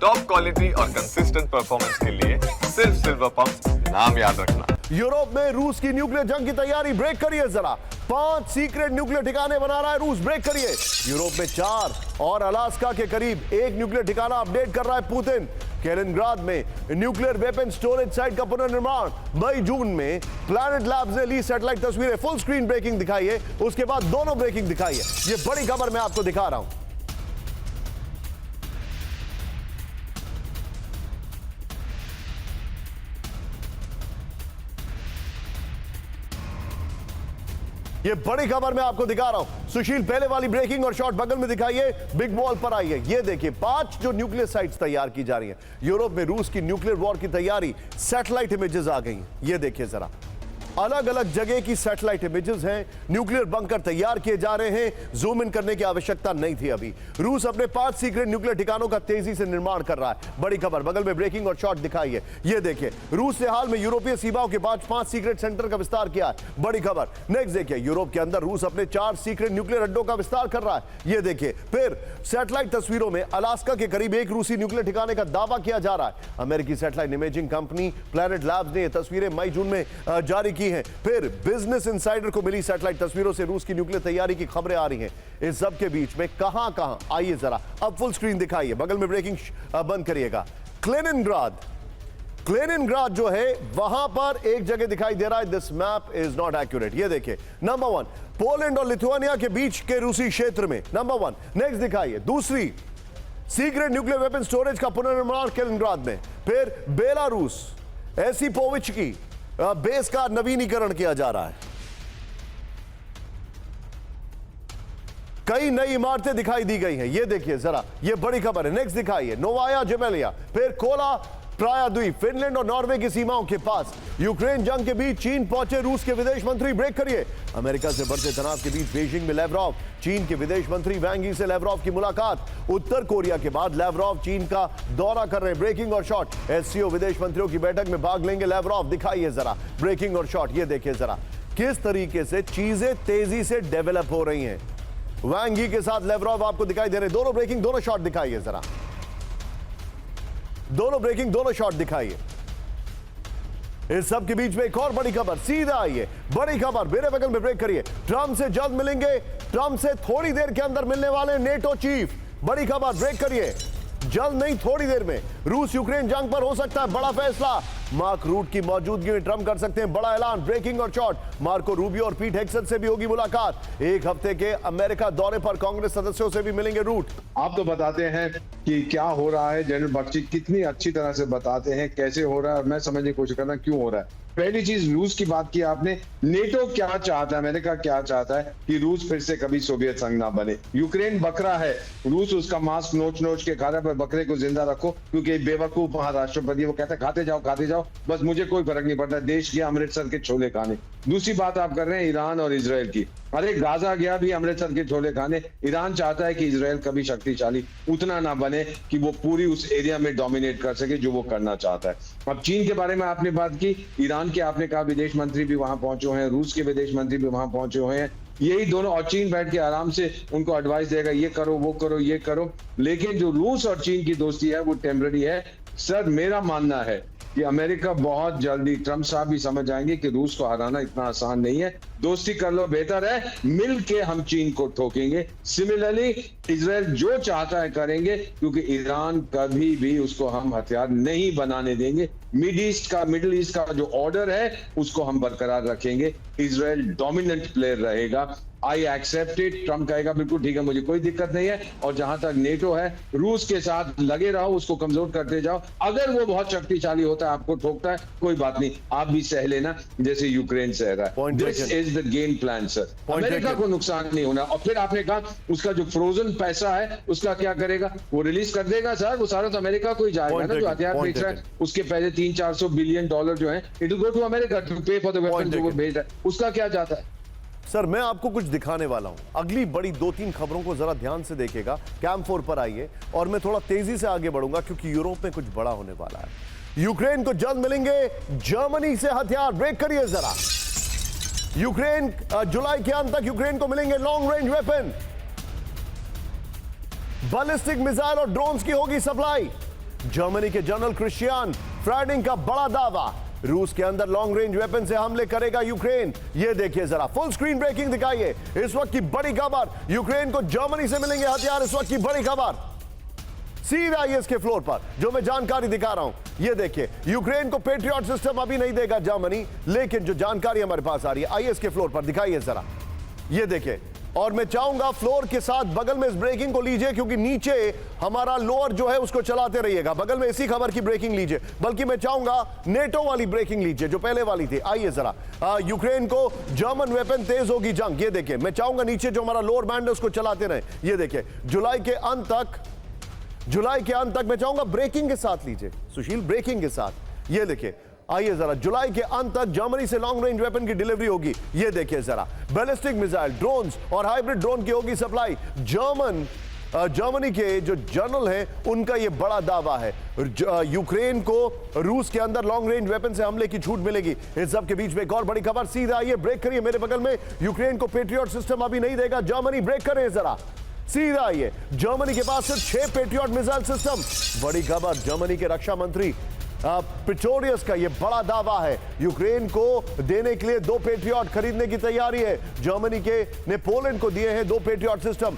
Top quality और consistent performance के लिए सिर्फ सिल्वर पंप नाम याद रखना। यूरोप में रूस की न्यूक्लियर जंग की तैयारी, ब्रेक करिए जरा। 5 सीक्रेट न्यूक्लियर ठिकाने बना रहा है रूस, ब्रेक करिए। यूरोप में 4 और अलास्का के करीब 1 न्यूक्लियर ठिकाना अपडेट कर रहा है पुतिन। कैलिनिंग्राड में न्यूक्लियर वेपन स्टोरेज साइट का पुनर्निर्माण। मई जून में प्लैनेट लैब्स ने ली सैटेलाइट तस्वीरें, फुल स्क्रीन ब्रेकिंग दिखाई है, उसके बाद दोनों ब्रेकिंग दिखाई है। ये बड़ी खबर मैं आपको दिखा रहा हूं। ये बड़ी खबर मैं आपको दिखा रहा हूं। सुशील, पहले वाली ब्रेकिंग और शॉट बगल में दिखाइए, बिग वॉल पर आइए। ये देखिए 5 जो न्यूक्लियर साइट्स तैयार की जा रही हैं। यूरोप में रूस की न्यूक्लियर वॉर की तैयारी, सैटेलाइट इमेजेस आ गई। ये देखिए जरा, अलग अलग जगह की सैटेलाइट इमेजेस हैं। न्यूक्लियर बंकर तैयार किए जा रहे हैं। जूम इन करने की आवश्यकता नहीं थी अभी। रूस अपने 5 सीक्रेट न्यूक्लियर ठिकानों का तेजी से निर्माण कर रहा है। बड़ी खबर बगल में ब्रेकिंग और शॉट दिखाई है। ये देखिए, रूस ने हाल में यूरोपीय सीमाओं के बाद 5 सीक्रेट सेंटर का विस्तार किया है। बड़ी खबर नेक्स्ट देखिए, यूरोप के अंदर रूस अपने 4 सीक्रेट न्यूक्लियर अड्डों का विस्तार कर रहा है। ये देखिए, फिर सैटेलाइट तस्वीरों में अलास्का के करीब 1 रूसी न्यूक्लियर ठिकाने का दावा किया जा रहा है। अमेरिकी satellite imaging company planet labs ने ये तस्वीरें मई जून में जारी की हैं। फिर बिजनेस इंसाइडर को मिली सैटेलाइट तस्वीरों से रूस की न्यूक्लियर तैयारी की खबरें आ रही हैं। इस सब के बीच में कहां आइए जरा, अब फुल स्क्रीन दिखाइए, बगल में ब्रेकिंग बंद करिएगा। क्लेनिनग्राड जो है वहां पर एक जगह दिखाई दे रहा है। This map is not accurate. ये देखिए, नंबर 1 पोलैंड और लिथुआनिया के बीच के रूसी क्षेत्र में, नंबर 1। नेक्स्ट दिखाइए, दूसरी सीक्रेट न्यूक्लियर वेपन स्टोरेज का पुनर्निर्माण कैलिनिंग्राड में। फिर बेलारूस एसिपोविच की बेस का नवीनीकरण किया जा रहा है। कई नई इमारतें दिखाई दी गई हैं। ये देखिए जरा, ये बड़ी खबर है। नेक्स्ट दिखाइए, नोवाया जेमेलिया, फिर कोला प्रायद्वीप, फिनलैंड और नॉर्वे की सीमाओं के पास। यूक्रेन जंग के बीच चीन पहुंचे रूस के विदेश मंत्री, ब्रेक करिए। अमेरिका से बढ़ते तनाव के बीच बीजिंग में लेवरॉव, चीन के विदेश मंत्री वांग यी से लेवरॉव की मुलाकात। उत्तर कोरिया के बाद लेवरॉव चीन का दौरा कर रहे हैं। ब्रेकिंग और शॉट, एससीओ विदेश मंत्रियों की बैठक में भाग लेंगे लेवरॉव। दिखाइए जरा ब्रेकिंग और शॉट। ये देखिए जरा किस तरीके से चीजें तेजी से डेवलप हो रही हैं। वांग यी के साथ लेवरॉव आपको दिखाई दे रहे हैं। दोनों ब्रेकिंग, दोनों शॉट दिखाइए जरा, दोनों ब्रेकिंग, दोनों शॉट दिखाइए। इस सब के बीच में एक और बड़ी खबर, सीधा आइए, बड़ी खबर मेरे बगल में, ब्रेक करिए। ट्रंप से जल्द मिलेंगे, ट्रंप से थोड़ी देर के अंदर मिलने वाले नेटो चीफ। बड़ी खबर, ब्रेक करिए। जल्द नहीं, थोड़ी देर में रूस यूक्रेन जंग पर हो सकता है बड़ा फैसला। मार्क रूट की मौजूदगी में ट्रंप कर सकते हैं बड़ा ऐलान। ब्रेकिंग और शॉट, मार्को रूबियो और पीट हेग्सेट से भी होगी मुलाकात। 1 हफ्ते के अमेरिका दौरे पर कांग्रेस सदस्यों से भी मिलेंगे रूट। आप तो बताते हैं कि क्या हो रहा है, जनरल बख्शी कितनी अच्छी तरह से बताते हैं कैसे हो रहा है, और मैं समझने की कोशिश करना क्यों हो रहा है। पहली चीज, रूस की बात की आपने। नेटो क्या चाहता है, अमेरिका क्या चाहता है कि रूस फिर से कभी सोवियत संघ ना बने। यूक्रेन बकरा है, रूस उसका मांस नोच नोच के खा रहा है, पर बकरे को जिंदा रखो, क्योंकि बेवकूफ वहां राष्ट्रपति वो कहता है खाते जाओ, बस मुझे कोई फर्क नहीं पड़ता, देश गया अमृतसर के छोले खाने। दूसरी बात आप कर रहे हैं ईरान और इजराइल की। अरे गाजा गया भी अमृतसर के छोले खाने। ईरान चाहता है कि इजराइल कभी शक्तिशाली उतना ना बने कि वो पूरी उस एरिया में डोमिनेट कर सके जो वो करना चाहता है। अब चीन के बारे में आपने बात की, ईरान के आपने कहा विदेश मंत्री भी वहां पहुंचे हुए हैं, रूस के विदेश मंत्री भी वहां पहुंचे हुए हैं। यही दोनों, और चीन बैठ के आराम से उनको एडवाइस देगा, ये करो वो करो ये करो। लेकिन जो रूस और चीन की दोस्ती है वो टेम्पररी है। सर, मेरा मानना है कि अमेरिका बहुत जल्दी, ट्रंप साहब भी समझ जाएंगे कि रूस को हराना इतना आसान नहीं है। दोस्ती कर लो, बेहतर है, मिल के हम चीन को ठोकेंगे। सिमिलरली इजराइल जो चाहता है करेंगे, क्योंकि ईरान कभी भी उसको हम हथियार नहीं बनाने देंगे। मिडिल ईस्ट का जो ऑर्डर है उसको हम बरकरार रखेंगे। इजराइल डोमिनेंट प्लेयर रहेगा। I accept it. ट्रंप कहेगा बिल्कुल ठीक है, मुझे कोई दिक्कत नहीं है। और जहां तक नेटो है, रूस के साथ लगे रहो, उसको कमजोर करते जाओ। अगर वो बहुत शक्तिशाली होता है, आपको ठोकता है, कोई बात नहीं, आप भी सह लेना जैसे यूक्रेन सह रहा है। This is the game plan sir. America को नुकसान नहीं होना। और फिर आपने कहा उसका जो फ्रोजन पैसा है उसका क्या करेगा, वो रिलीज कर देगा सर। वो सारा तो अमेरिका को ही जाएगा ना, जो हथियार बेच रहा है उसके पहले 300-400 बिलियन डॉलर जो है, it will go to America to pay for the weapon जो वो भेज रहा है। उसका क्या जाता है। सर, मैं आपको कुछ दिखाने वाला हूं। अगली बड़ी 2-3 खबरों को जरा ध्यान से देखिएगा। कैम 4 पर आइए, और मैं थोड़ा तेजी से आगे बढ़ूंगा क्योंकि यूरोप में कुछ बड़ा होने वाला है। यूक्रेन को जल्द मिलेंगे जर्मनी से हथियार, ब्रेक करिए जरा। यूक्रेन जुलाई के अंत तक यूक्रेन को मिलेंगे long range weapon, ballistic missile और ड्रोन्स की होगी सप्लाई। जर्मनी के जनरल क्रिश्चियन फ्राइडिंग का बड़ा दावा, रूस के अंदर लॉन्ग रेंज वेपन से हमले करेगा यूक्रेन। ये देखिए जरा, फुल स्क्रीन ब्रेकिंग दिखाइए। इस वक्त की बड़ी खबर, यूक्रेन को जर्मनी से मिलेंगे हथियार। इस वक्त की बड़ी खबर सीधा आईएस के फ्लोर पर जो मैं जानकारी दिखा रहा हूं। ये देखिए, यूक्रेन को पेट्रियट सिस्टम अभी नहीं देगा जर्मनी, लेकिन जो जानकारी हमारे पास आ रही है आईएस के फ्लोर पर, दिखाइए जरा। ये देखिए, और मैं चाहूंगा फ्लोर के साथ बगल में इस ब्रेकिंग को लीजिए, क्योंकि नीचे हमारा लोअर जो है उसको चलाते रहिएगा। बगल में इसी खबर की ब्रेकिंग लीजिए, बल्कि मैं चाहूंगा नेटो वाली ब्रेकिंग लीजिए जो पहले वाली थी। आइए जरा, यूक्रेन को जर्मन वेपन तेज होगी जंग। ये देखिए, मैं चाहूंगा नीचे जो हमारा लोअर बैंड है उसको चलाते रहे। ये देखिए, जुलाई के अंत तक मैं चाहूंगा ब्रेकिंग के साथ लीजिए सुशील, ब्रेकिंग के साथ। ये देखिए, आइए जरा, जुलाई के अंत तक जर्मनी से लॉन्ग रेंज वेपन की डिलीवरी होगी। ये देखिए जरा, बैलिस्टिक मिसाइल, ड्रोन्स और हाइब्रिड ड्रोन की होगी सप्लाई। जर्मनी के जो जनरल हैं उनका ये बड़ा दावा है, यूक्रेन को रूस के अंदर लॉन्ग रेंज वेपन से हमले की छूट मिलेगी। इस सब के बीच में एक और बड़ी खबर, सीधा आइए ब्रेक करिए मेरे बगल में। यूक्रेन को पेट्रियट सिस्टम अभी नहीं देगा जर्मनी, ब्रेक करें जरा, सीधा आइए। जर्मनी के पास सिर्फ 6 पेट्रियट मिसाइल सिस्टम। बड़ी खबर, जर्मनी के रक्षा मंत्री पिस्टोरियस का यह बड़ा दावा है, यूक्रेन को देने के लिए 2 पेट्रियट खरीदने की तैयारी है। जर्मनी ने पोलैंड को दिए हैं 2 पेट्रियट सिस्टम।